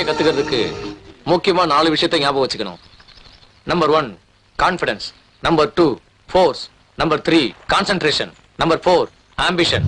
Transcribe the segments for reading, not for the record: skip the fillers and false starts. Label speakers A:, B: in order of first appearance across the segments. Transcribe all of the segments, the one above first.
A: கத்துக்கிறதுக்கு முக்கியமா 4 விஷயத்தை ஞாபகம் வச்சுக்கணும். Number 1 confidence, number 2 force, number 3 concentration, number 4 ambition.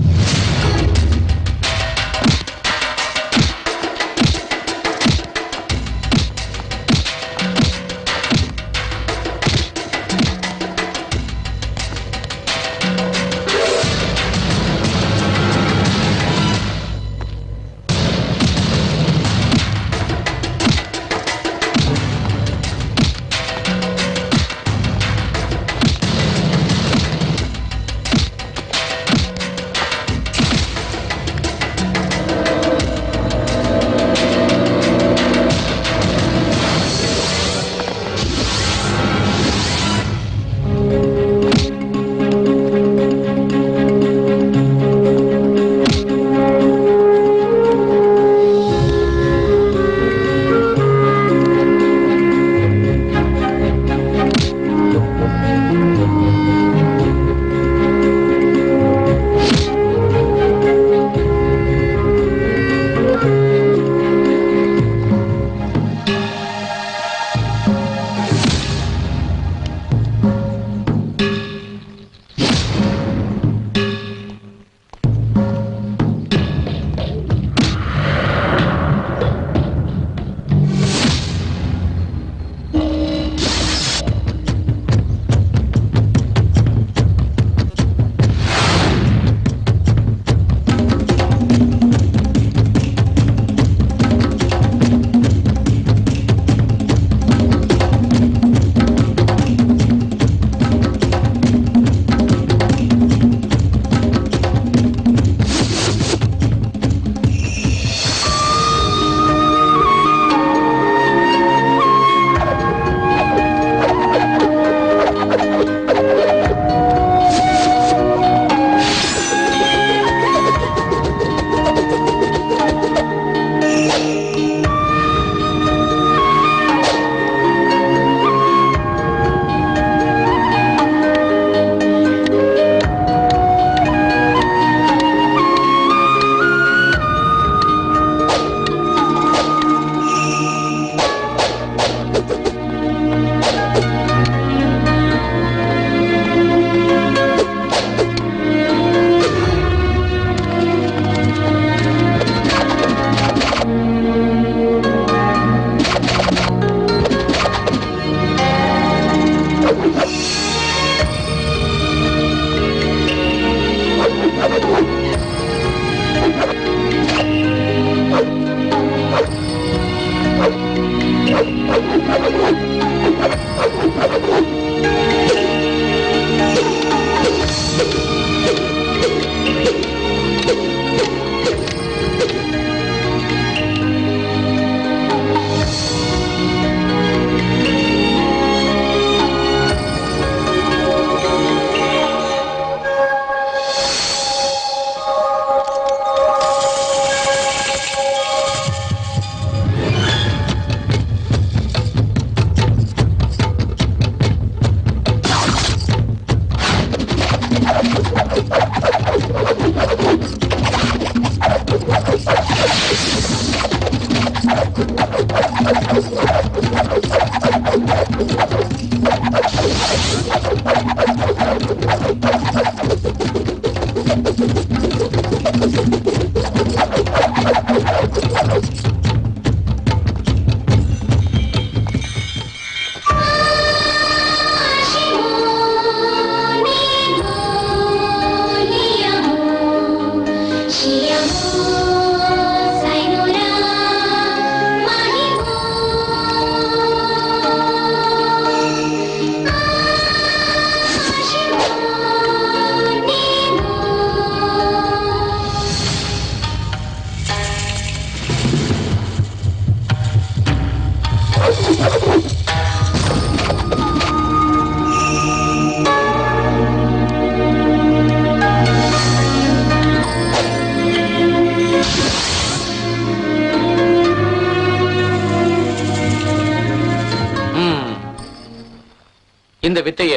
A: இந்த வித்தைய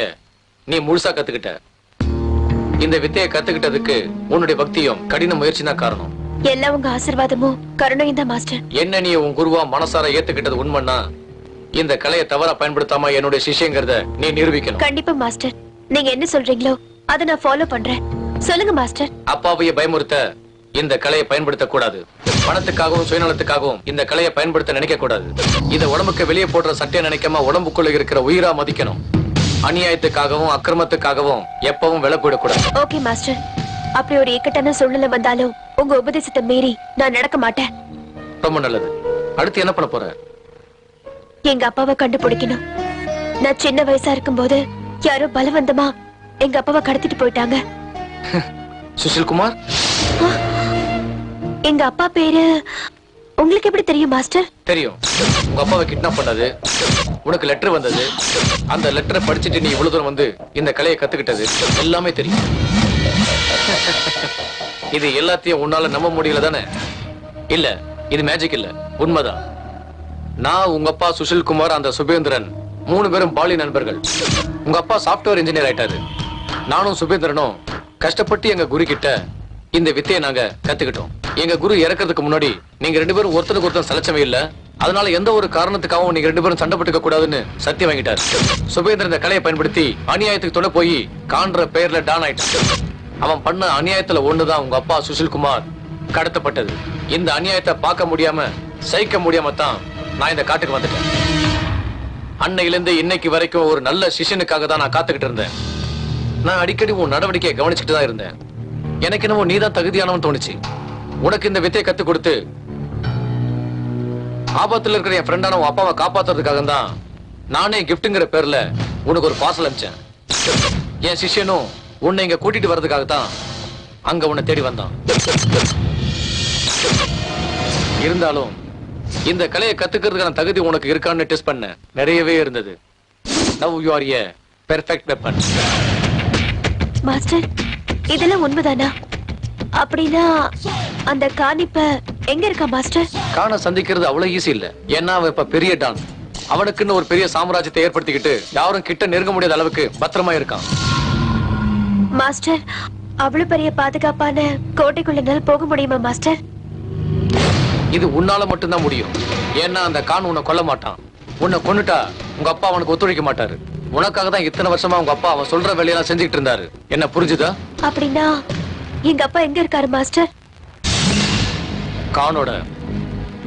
A: நீ முழுசா கத்துக்கிட்ட. இந்த வித்தைய கத்துக்கிட்டதுக்கு உன்னுடைய பக்தியும் கடின முயற்சி தான் காரணம்.
B: எல்லாம் உங்க ஆசீர்வாதமும் கருணையும் தான் மாஸ்டர்.
A: என்ன நீ உன் குருவா மனசார ஏத்துக்கிட்டது உண்மைன்னா இந்த கலையை தவறா பயன்படுத்தாம என்னுடைய சிஷ்யங்கிறத நீ நிரூபிக்கணும்.
B: கண்டிப்பா மாஸ்டர். நீங்க என்ன சொல்றீங்களோ அதை நான் ஃபாலோ பண்றேன். சொல்லுங்க மாஸ்டர்.
A: அப்பாவைய பயமுறுத்த இந்த கலையை பயன்படுத்த கூடாது. பணத்துக்காகவும் சுயநலத்துக்காகவும் இந்த கலையை பயன்படுத்த நினைக்க கூடாது. இத உடம்புக்கு வெளியே போடுற சட்டையை நினைக்காம உடம்புக்குள்ள இருக்கிற உயிரா மதிக்கணும். அநியாயத்துக்காகவும் அக்கிரமத்துக்காகவும் எப்பவும் விலை போடக்கூடாது.
B: Okay master. அப்படி ஒரு இக்கட்டான சூழ்நிலை வந்தாலும் உங்க உபதேசத்தை மீறி நான் நடக்க மாட்டேன்.
A: ரொம்ப நல்லது. அடுத்து என்ன பண்ண போற?
B: எங்க அப்பாவை கண்டுபிடிக்கணும். நான் சின்ன வயசா இருக்கும்போது யாரோ பலவந்தமா எங்க அப்பாவை கடத்திட்டு போயிட்டாங்க.
A: சுஷில்குமார்?
B: எங்க அப்பா பேரு உங்களுக்கு எப்படி தெரியும் மாஸ்டர்?
A: தெரியும். உங்க அப்பாவை கிட்னாப் பண்ணது, உனக்கு லெட்டர் வந்தது, அந்த லெட்டரை படிச்சுட்டு நீ இவ்வளவு தூரம் வந்து இந்த கலையை கத்துக்கிட்டது எல்லாமே தெரியும். இது எல்லாத்தையும் உன்னால நம்ப முடியல தானே? இல்ல, இது மேஜிக் இல்ல, உண்மைதான். நான், உங்க அப்பா சுஷில்குமார், அந்த சுபேந்திரன் 3 பேரும் பாலி நண்பர்கள். உங்க அப்பா சாப்ட்வேர் இன்ஜினியர் ஆயிட்டாரு. நானும் சுபேந்திரனும் கஷ்டப்பட்டு எங்க குரு கிட்ட இந்த வித்தையை நாங்க கத்துக்கிட்டோம். எங்க குரு இறக்கிறதுக்கு முன்னாடி நீங்க 2 பேரும் ஒருத்தருக்கு ஒருத்தர் சலச்சமே இல்ல, அதனால எந்த ஒரு காரணத்துக்காகவும் நீங்க 2 பேரும் சண்டை போட்டுக்க கூடாதுன்னு சத்தியம் வாங்கிட்டாரு. சுபேந்திரன் இந்த கலையை பயன்படுத்தி அநியாயத்துக்கு துணை போய் காண்ற பெயர்ல டான் ஆயிட்டான். அவன் பண்ண அநியாயத்துல ஒண்ணுதான் உங்க அப்பா சுஷில்குமார் கடத்தப்பட்டது. இந்த அநியாயத்தை பார்க்க முடியாம சகிக்க முடியாம தான் நான் இந்த காட்டுக்கு வந்துட்டேன். அன்னையிலிருந்து இன்னைக்கு வரைக்கும் ஒரு நல்ல சிஷ்யனுக்காக தான் நான் காத்துக்கிட்டு இருந்தேன். நான் அடிக்கடி உன் நடவடிக்கையை கவனிச்சுட்டு தான் இருந்தேன். எனக்கு என்னவோ நீதான் தகுதியானவன் தோணுச்சு. உனக்கு இந்த வித்தையை கத்து கொடுத்து ஆபத்துல இருக்கிற என் ஃப்ரெண்டான உன் அப்பாவை காப்பாத்துறதுக்காக தான் நானே கிஃப்ட்ங்கிற பேர்ல உனக்கு ஒரு பார்சல் அனுப்பிச்சேன். என் சிஷ்யனும் உன்னை இங்க கூட்டிட்டு வர்றதுக்காக தான் அங்க உன்னை தேடி வந்தான். இருந்தாலும் இந்த கலையை கத்துக்கிறதுக்கான தகுதி உனக்கு இருக்கான்னு டெஸ்ட் பண்ண நிறையவே இருந்தது. Now you are a perfect weapon.
B: Master, இதெல்லாம் உண்மைதானா? அப்படின்னா அந்த காணிப்ப எங்க இருக்கா மாஸ்டர்?
A: காண சந்திக்கிறது அவ்வளவு ஈஸி இல்ல. ஏன்னா அவன் இப்ப பெரிய டான். அவனுக்குன்னு ஒரு பெரிய சாம்ராஜ்யத்தை ஏற்படுத்திக்கிட்டு யாரும் கிட்ட நெருங்க முடியாத அளவுக்கு பத்திரமா இருக்கான்.
B: மாஸ்டர், அவ்வளவு பெரிய பாதுகாப்பான கோட்டைக்குள்ள போக முடியுமா மாஸ்டர்?
A: இது உன்னால மட்டும்தான் முடியும். ஏன்னா அந்த கான் உன்னை கொல்ல மாட்டான். உன்னை கொன்னுட்டா உங்க அப்பா அவனுக்கு ஒத்துழைக்க மாட்டாரு. உனக்காக தான் இத்தனை வருஷமா உங்க அப்பா அவன் சொல்ற வேலையெல்லாம் செஞ்சுக்கிட்டு இருந்தாரு. என்ன புரிஞ்சுதா?
B: அப்படின்னா எங்க அப்பா எங்க இருக்காரு மாஸ்டர்?
A: கானோட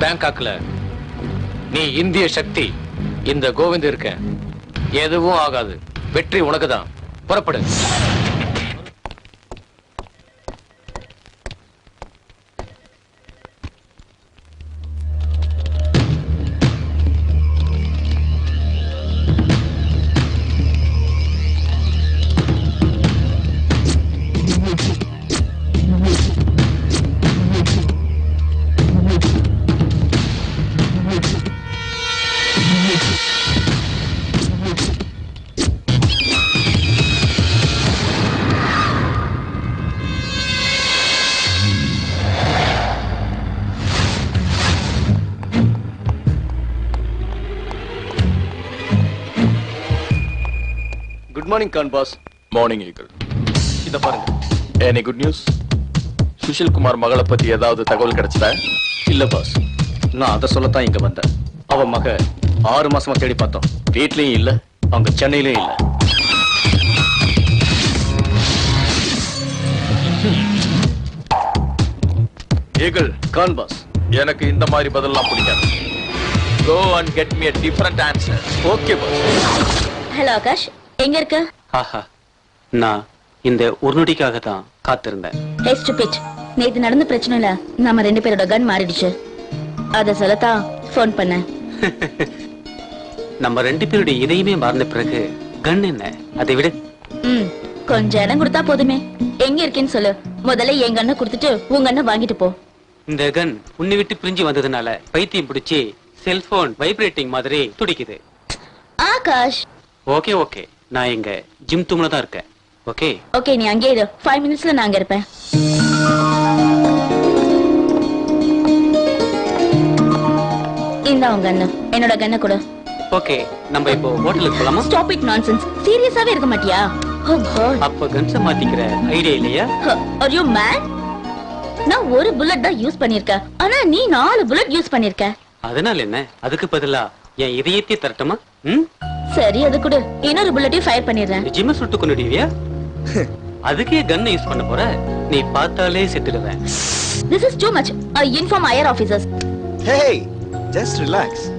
A: பேங்காக்ல. நீ இந்திய சக்தி. இந்த கோவிந்த் இருக்க எதுவும் ஆகாது. வெற்றி உனக்குதான். புறப்படு.
C: Good morning Khan boss.
D: Morning eagle.
A: இத பாருங்க.
D: Any good news? சுஷில்குமார் மகளை பத்தி ஏதாவது தகவல் கிடைச்சதா?
C: இல்ல பாஸ், நான் அதை சொல்லத்தான் இங்க வந்தேன். அவ மக 6 மாசமா தேடி பார்த்தோம். வீட்லயும் இல்ல, அவங்க சென்னையிலயும் இல்ல.
D: ஈகிள்,
C: கான் பாஸ்,
D: எனக்கு இந்த மாதிரி பதிலெல்லாம் பிடிக்காது. Go and get me a different answer.
C: Okay boss.
E: Hello Akash, எங்க இருக்க?
F: ஆஹா, நான் இந்த ஒரு நொடிக்காக தான் காத்திருந்தேன்.
E: ஹே ஸ்டூபிட், நேத்து நடந்த பிரச்சனைல நம்ம 2 பேரோட கன் மாறிடுச்சு. அத சொல்லத்தான் ஃபோன் பண்ணேன்.
F: நம்ம 2 பேருடைய இதயமே மாறின பிறகு கன் என்ன, அதை விட
E: கொஞ்சம் இடம் கொடுத்தா போதுமே. எங்க இருக்கேன்னு சொல்லு. முதல்ல என் கண்ணை கொடுத்துட்டு உங்க கண்ணை வாங்கிட்டு போ.
F: இந்த கன் உன்னை விட்டு பிரிஞ்சு வந்ததுனால பைத்தியம் பிடிச்சி செல்போன் வைப்ரேட்டிங் மாதிரி துடிக்குது.
E: ஆகாஷ்,
F: ஓகே ஓகே, நான் எங்க ஜிம் தூம்ல தான் இருக்கேன். ஓகே
E: ஓகே, நீ அங்கே இரு. 5 மினிட்ஸ்ல நான் அங்க இருப்பேன். இந்த உங்க கண்ணு, என்னோட கண்ணை கொடு.
F: ஓகே நம்ம இப்போ ஹோட்டலுக்கு போலாமா?
E: Stop it nonsense. சீரியஸாவே இருக்க மாட்டியா? ஓ காட்.
F: அப்ப கன்ஸ மாத்திக்கிற ஐடியா இல்லையா?
E: Are you man? நான் ஒரு புல்லட் தான் யூஸ் பண்ணிருக்கேன். ஆனா நீ 4 புல்லட் யூஸ் பண்ணிருக்க.
F: அதனால என்ன? அதுக்கு பதிலா என் இதயத்தை தரட்டுமா? ம்?
E: சரி அது கூட இன்னொரு புல்லட்டையும் ஃபயர் பண்ணிடுறேன்.
F: நிஜமா சுட்டு கொண்டுடுவியா? அதுக்கே கன் யூஸ் பண்ண போற? நீ பார்த்தாலே செத்துடுவேன்.
E: This is too much. I inform higher officers.
G: Hey, just relax.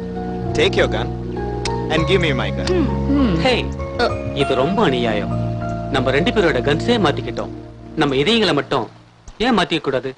G: Take your gun and give me my gun.
F: ஹே, இது ரொம்ப அநியாயம். நம்ம 2 பேரோட கன்ஸே மாத்திக்கிட்டோம். நம்ம இதயங்களை மட்டும் ஏன் மாத்திக்க கூடாது?